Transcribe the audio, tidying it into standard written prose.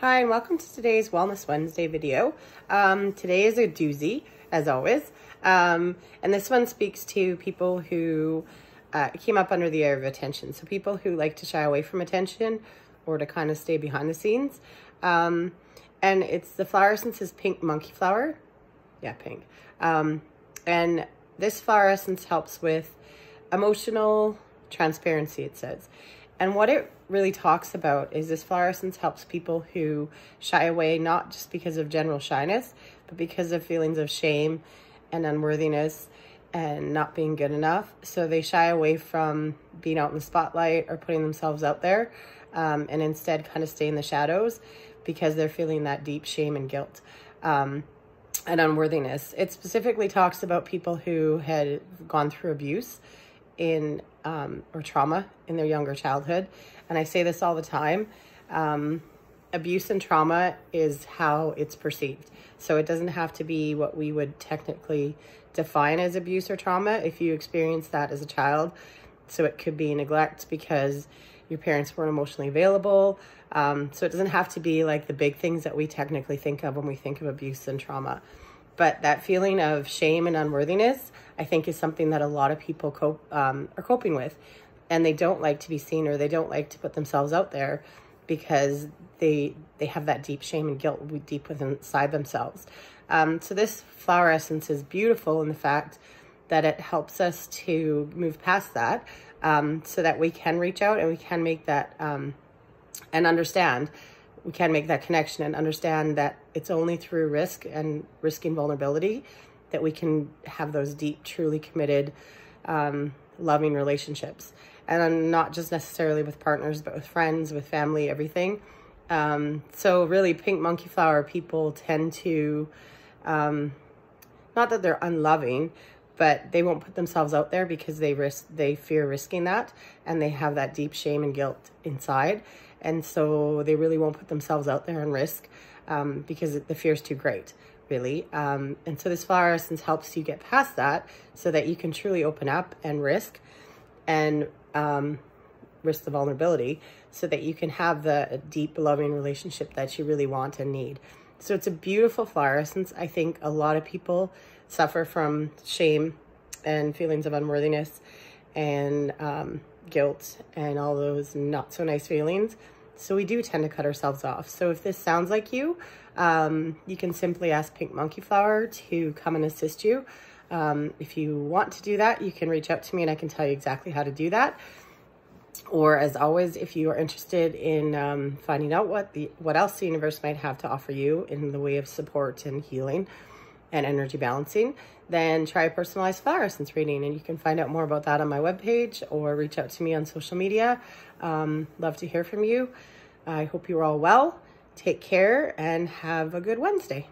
Hi, and welcome to today's Wellness Wednesday video. Today is a doozy, as always, and this one speaks to people who came up under the area of attention. So people who like to shy away from attention or to kind of stay behind the scenes. And the flower essence is pink Monkeyflower. Yeah, pink. And this flower essence helps with emotional transparency, it says. And what it really talks about is this flower essence helps people who shy away, not just because of general shyness, but because of feelings of shame and unworthiness and not being good enough. So they shy away from being out in the spotlight or putting themselves out there, and instead kind of stay in the shadows because they're feeling that deep shame and guilt and unworthiness. It specifically talks about people who had gone through abuse or trauma in their younger childhood. And I say this all the time, abuse and trauma is how it's perceived. So it doesn't have to be what we would technically define as abuse or trauma if you experience that as a child. So it could be neglect because your parents weren't emotionally available. So it doesn't have to be like the big things that we technically think of when we think of abuse and trauma. But that feeling of shame and unworthiness, I think, is something that a lot of people are coping with. And they don't like to be seen, or they don't like to put themselves out there because they have that deep shame and guilt deep within inside themselves. So this flower essence is beautiful in the fact that it helps us to move past that, so that we can reach out and we can make that and understand. We can make that connection and understand that it's only through risk and risking vulnerability that we can have those deep, truly committed, loving relationships. And not just necessarily with partners, but with friends, with family, everything. So really, pink Monkeyflower people tend to, not that they're unloving, but they won't put themselves out there because they fear risking that, and they have that deep shame and guilt inside. And so they really won't put themselves out there and risk because the fear is too great, really. And so this flower essence helps you get past that so that you can truly open up and risk and risk the vulnerability so that you can have the deep, loving relationship that you really want and need. So it's a beautiful flower essence. I think a lot of people suffer from shame and feelings of unworthiness and guilt and all those not so nice feelings. So we do tend to cut ourselves off. So if this sounds like you, you can simply ask pink Monkeyflower to come and assist you. If you want to do that, you can reach out to me and I can tell you exactly how to do that. Or as always, if you are interested in finding out what else the universe might have to offer you in the way of support and healing and energy balancing, then try a personalized flower essence reading. And you can find out more about that on my webpage or reach out to me on social media. Love to hear from you. I hope you're all well. Take care and have a good Wednesday.